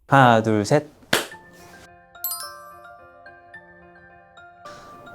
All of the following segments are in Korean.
하나, 둘, 셋.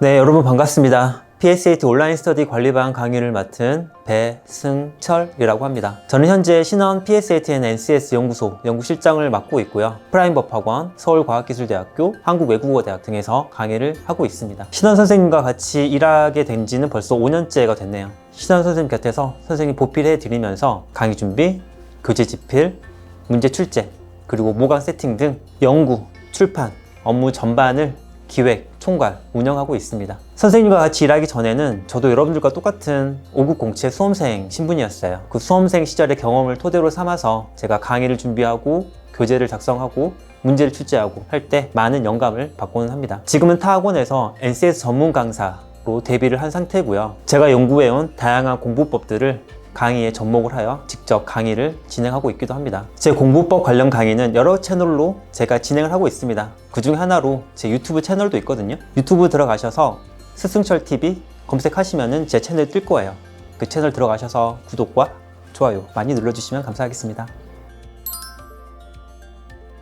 네, 여러분 반갑습니다. PSAT 온라인 스터디 관리반 강의를 맡은 배승철이라고 합니다. 저는 현재 신원 PSAT & NCS 연구소 연구실장을 맡고 있고요. 프라임법학원, 서울과학기술대학교, 한국외국어대학 등에서 강의를 하고 있습니다. 신원 선생님과 같이 일하게 된 지는 벌써 5년째가 됐네요. 신원 선생님 곁에서 선생님 보필해 드리면서 강의 준비, 교재 집필, 문제 출제, 그리고 모강 세팅 등 연구, 출판, 업무 전반을 기획, 총괄, 운영하고 있습니다. 선생님과 같이 일하기 전에는 저도 여러분들과 똑같은 5급공채 수험생 신분이었어요. 그 수험생 시절의 경험을 토대로 삼아서 제가 강의를 준비하고 교재를 작성하고 문제를 출제하고 할 때 많은 영감을 받고는 합니다. 지금은 타 학원에서 NCS 전문 강사로 데뷔를 한 상태고요. 제가 연구해온 다양한 공부법들을 강의에 접목을 하여 직접 강의를 진행하고 있기도 합니다. 제 공부법 관련 강의는 여러 채널로 제가 진행을 하고 있습니다. 그 중 하나로 제 유튜브 채널도 있거든요. 유튜브 들어가셔서 스승철TV 검색하시면 제 채널 뜰 거예요. 그 채널 들어가셔서 구독과 좋아요 많이 눌러주시면 감사하겠습니다.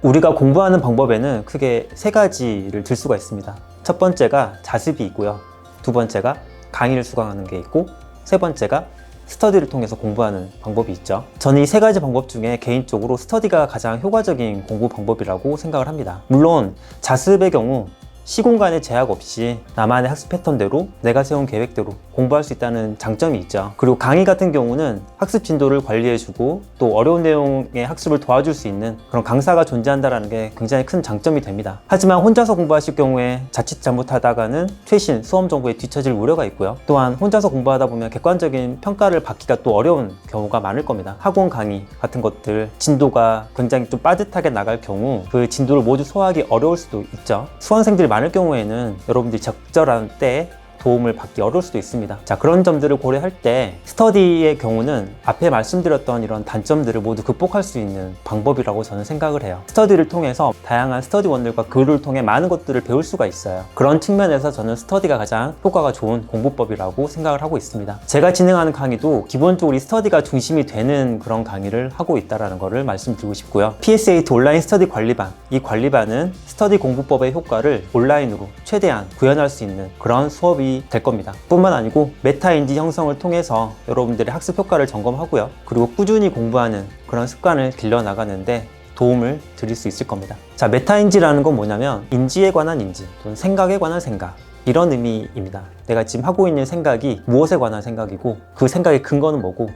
우리가 공부하는 방법에는 크게 세 가지를 들 수가 있습니다. 첫 번째가 자습이 있고요. 두 번째가 강의를 수강하는 게 있고, 세 번째가 스터디를 통해서 공부하는 방법이 있죠. 저는 이 세 가지 방법 중에 개인적으로 스터디가 가장 효과적인 공부 방법이라고 생각을 합니다. 물론 자습의 경우 시공간의 제약 없이 나만의 학습 패턴대로 내가 세운 계획대로 공부할 수 있다는 장점이 있죠. 그리고 강의 같은 경우는 학습 진도를 관리해주고 또 어려운 내용의 학습을 도와줄 수 있는 그런 강사가 존재한다는 게 굉장히 큰 장점이 됩니다. 하지만 혼자서 공부하실 경우에 자칫 잘못하다가는 최신 수험 정보에 뒤처질 우려가 있고요. 또한 혼자서 공부하다 보면 객관적인 평가를 받기가 또 어려운 경우가 많을 겁니다. 학원 강의 같은 것들 진도가 굉장히 좀 빠듯하게 나갈 경우 그 진도를 모두 소화하기 어려울 수도 있죠. 수험생들이 많을 경우에는 여러분들이 적절한 때에 도움을 받기 어려울 수도 있습니다. 자, 그런 점들을 고려할 때 스터디의 경우는 앞에 말씀드렸던 이런 단점들을 모두 극복할 수 있는 방법이라고 저는 생각을 해요. 스터디를 통해서 다양한 스터디원들과 글을 통해 많은 것들을 배울 수가 있어요. 그런 측면에서 저는 스터디가 가장 효과가 좋은 공부법이라고 생각을 하고 있습니다. 제가 진행하는 강의도 기본적으로 이 스터디가 중심이 되는 그런 강의를 하고 있다는 것을 말씀드리고 싶고요. PSAT 온라인 스터디 관리반, 이 관리반은 스터디 공부법의 효과를 온라인으로 최대한 구현할 수 있는 그런 수업이 될 겁니다. 뿐만 아니고 메타인지 형성을 통해서 여러분들의 학습 효과를 점검하고요. 그리고 꾸준히 공부하는 그런 습관을 길러나가는데 도움을 드릴 수 있을 겁니다. 자, 메타인지라는 건 뭐냐면 인지에 관한 인지 또는 생각에 관한 생각, 이런 의미입니다. 내가 지금 하고 있는 생각이 무엇에 관한 생각이고 그 생각의 근거는 뭐고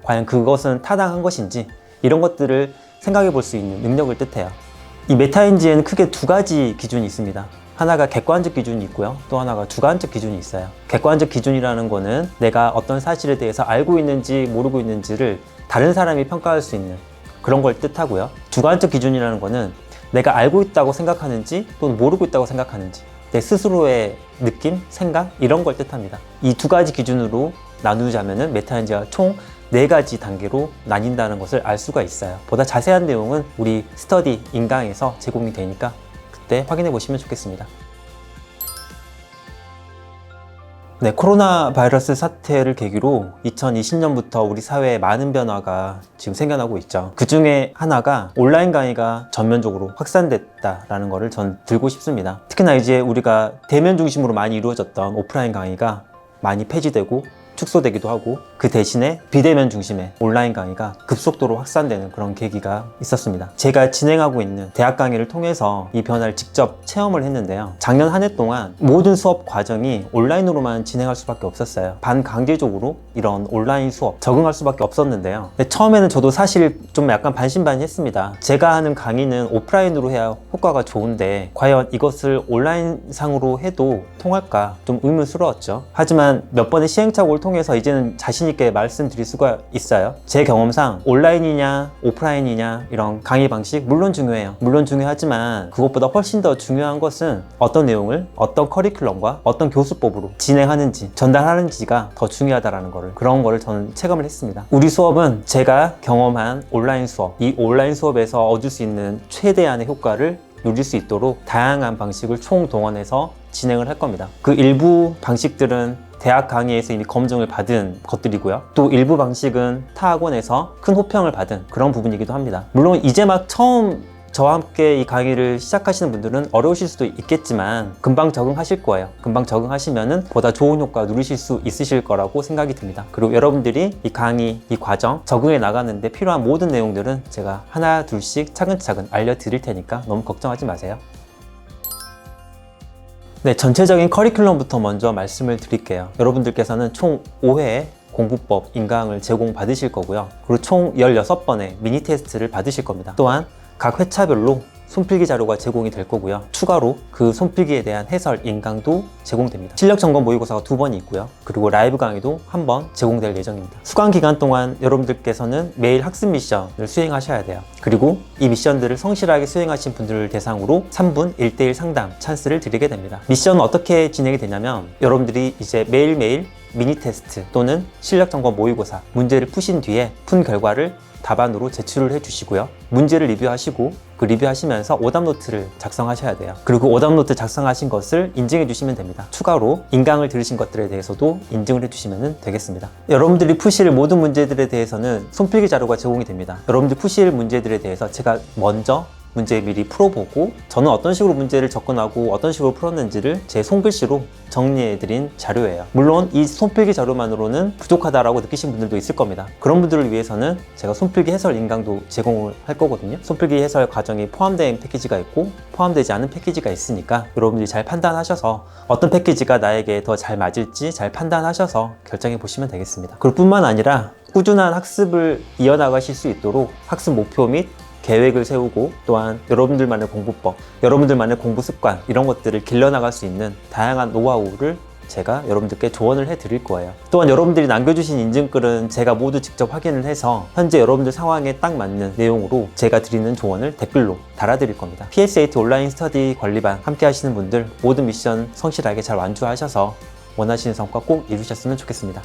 과연 그것은 타당한 것인지 이런 것들을 생각해 볼 수 있는 능력을 뜻해요. 이 메타인지에는 크게 두 가지 기준이 있습니다. 하나가 객관적 기준이 있고요. 또 하나가 주관적 기준이 있어요. 객관적 기준이라는 거는 내가 어떤 사실에 대해서 알고 있는지 모르고 있는지를 다른 사람이 평가할 수 있는 그런 걸 뜻하고요. 주관적 기준이라는 거는 내가 알고 있다고 생각하는지 또는 모르고 있다고 생각하는지 내 스스로의 느낌, 생각 이런 걸 뜻합니다. 이 두 가지 기준으로 나누자면은 메타인지가 총 4가지 단계로 나뉜다는 것을 알 수가 있어요. 보다 자세한 내용은 우리 스터디 인강에서 제공이 되니까 그때 확인해 보시면 좋겠습니다. 네, 코로나 바이러스 사태를 계기로 2020년부터 우리 사회에 많은 변화가 지금 생겨나고 있죠. 그 중에 하나가 온라인 강의가 전면적으로 확산됐다라는 것을 전 들고 싶습니다. 특히나 이제 우리가 대면 중심으로 많이 이루어졌던 오프라인 강의가 많이 폐지되고 축소되기도 하고 그 대신에 비대면 중심의 온라인 강의가 급속도로 확산되는 그런 계기가 있었습니다. 제가 진행하고 있는 대학 강의를 통해서 이 변화를 직접 체험을 했는데요. 작년 한 해 동안 모든 수업 과정이 온라인으로만 진행할 수밖에 없었어요. 반강제적으로 이런 온라인 수업 적응할 수밖에 없었는데요. 근데 처음에는 저도 사실 좀 약간 반신반의했습니다. 제가 하는 강의는 오프라인으로 해야 효과가 좋은데 과연 이것을 온라인상으로 해도 통할까 좀 의문스러웠죠. 하지만 몇 번의 시행착오를 통해서 이제는 자신 있게 말씀드릴 수가 있어요. 제 경험상 온라인이냐 오프라인이냐 이런 강의 방식 물론 중요해요. 물론 중요하지만 그것보다 훨씬 더 중요한 것은 어떤 내용을 어떤 커리큘럼과 어떤 교수법으로 진행하는지 전달하는지가 더 중요하다는 거를 그런 거를 저는 체감을 했습니다. 우리 수업은 제가 경험한 온라인 수업, 이 온라인 수업에서 얻을 수 있는 최대한의 효과를 누릴 수 있도록 다양한 방식을 총동원해서 진행을 할 겁니다. 그 일부 방식들은 대학 강의에서 이미 검증을 받은 것들이고요. 또 일부 방식은 타 학원에서 큰 호평을 받은 그런 부분이기도 합니다. 물론 이제 막 처음 저와 함께 이 강의를 시작하시는 분들은 어려우실 수도 있겠지만 금방 적응하실 거예요. 금방 적응하시면은 보다 좋은 효과 누리실 수 있으실 거라고 생각이 듭니다. 그리고 여러분들이 이 강의, 이 과정 적응해 나가는데 필요한 모든 내용들은 제가 하나 둘씩 차근차근 알려드릴 테니까 너무 걱정하지 마세요. 네, 전체적인 커리큘럼부터 먼저 말씀을 드릴게요. 여러분들께서는 총 5회의 공부법 인강을 제공받으실 거고요. 그리고 총 16번의 미니 테스트를 받으실 겁니다. 또한 각 회차별로 손필기 자료가 제공이 될 거고요. 추가로 그 손필기에 대한 해설 인강도 제공됩니다. 실력 점검 모의고사가 2번이 있고요. 그리고 라이브 강의도 1번 제공될 예정입니다. 수강 기간 동안 여러분들께서는 매일 학습 미션을 수행하셔야 돼요. 그리고 이 미션들을 성실하게 수행하신 분들을 대상으로 3분 1대1 상담 찬스를 드리게 됩니다. 미션은 어떻게 진행이 되냐면 여러분들이 이제 매일매일 미니 테스트 또는 실력 점검 모의고사 문제를 푸신 뒤에 푼 결과를 답안으로 제출을 해주시고요. 문제를 리뷰하시고 그 리뷰하시면서 오답 노트를 작성하셔야 돼요. 그리고 오답 노트 작성하신 것을 인증해 주시면 됩니다. 추가로 인강을 들으신 것들에 대해서도 인증을 해주시면 되겠습니다. 여러분들이 푸실 모든 문제들에 대해서는 손필기 자료가 제공이 됩니다. 여러분들 푸실 문제들에 대해서 제가 먼저 문제 미리 풀어보고 저는 어떤 식으로 문제를 접근하고 어떤 식으로 풀었는지를 제 손글씨로 정리해드린 자료예요. 물론 이 손필기 자료만으로는 부족하다라고 느끼신 분들도 있을 겁니다. 그런 분들을 위해서는 제가 손필기 해설 인강도 제공을 할 거거든요. 손필기 해설 과정이 포함된 패키지가 있고 포함되지 않은 패키지가 있으니까 여러분들이 잘 판단하셔서 어떤 패키지가 나에게 더 잘 맞을지 잘 판단하셔서 결정해 보시면 되겠습니다. 그럴 뿐만 아니라 꾸준한 학습을 이어나가실 수 있도록 학습 목표 및 계획을 세우고 또한 여러분들만의 공부법, 여러분들만의 공부 습관 이런 것들을 길러나갈 수 있는 다양한 노하우를 제가 여러분들께 조언을 해드릴 거예요. 또한 여러분들이 남겨주신 인증글은 제가 모두 직접 확인을 해서 현재 여러분들 상황에 딱 맞는 내용으로 제가 드리는 조언을 댓글로 달아드릴 겁니다. PSAT 온라인 스터디 관리반 함께 하시는 분들 모든 미션 성실하게 잘 완주하셔서 원하시는 성과 꼭 이루셨으면 좋겠습니다.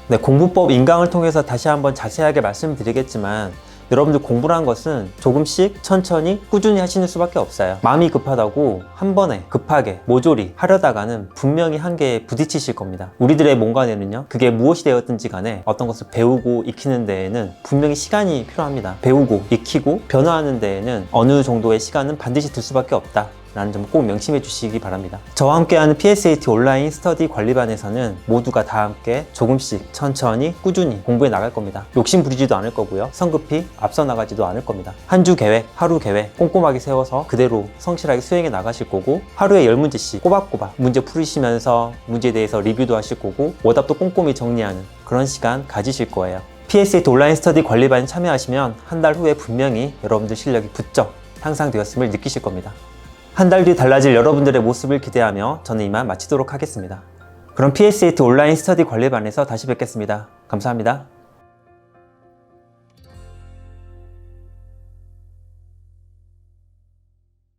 네, 공부법 인강을 통해서 다시 한번 자세하게 말씀드리겠지만 여러분들 공부라는 것은 조금씩 천천히 꾸준히 하시는 수밖에 없어요. 마음이 급하다고 한 번에 급하게 모조리 하려다가는 분명히 한계에 부딪히실 겁니다. 우리들의 몸간에는요, 그게 무엇이 되었든지 간에 어떤 것을 배우고 익히는 데에는 분명히 시간이 필요합니다. 배우고 익히고 변화하는 데에는 어느 정도의 시간은 반드시 들 수밖에 없다 라는 점 꼭 명심해 주시기 바랍니다. 저와 함께하는 PSAT 온라인 스터디 관리반에서는 모두가 다 함께 조금씩 천천히 꾸준히 공부해 나갈 겁니다. 욕심 부리지도 않을 거고요. 성급히 앞서 나가지도 않을 겁니다. 한 주 계획, 하루 계획 꼼꼼하게 세워서 그대로 성실하게 수행해 나가실 거고 하루에 10문제씩 꼬박꼬박 문제 풀으시면서 문제에 대해서 리뷰도 하실 거고 오답도 꼼꼼히 정리하는 그런 시간 가지실 거예요. PSAT 온라인 스터디 관리반 참여하시면 한 달 후에 분명히 여러분들 실력이 부쩍 향상되었음을 느끼실 겁니다. 한 달 뒤 달라질 여러분들의 모습을 기대하며 저는 이만 마치도록 하겠습니다. 그럼 PSAT 온라인 스터디 관리반에서 다시 뵙겠습니다. 감사합니다.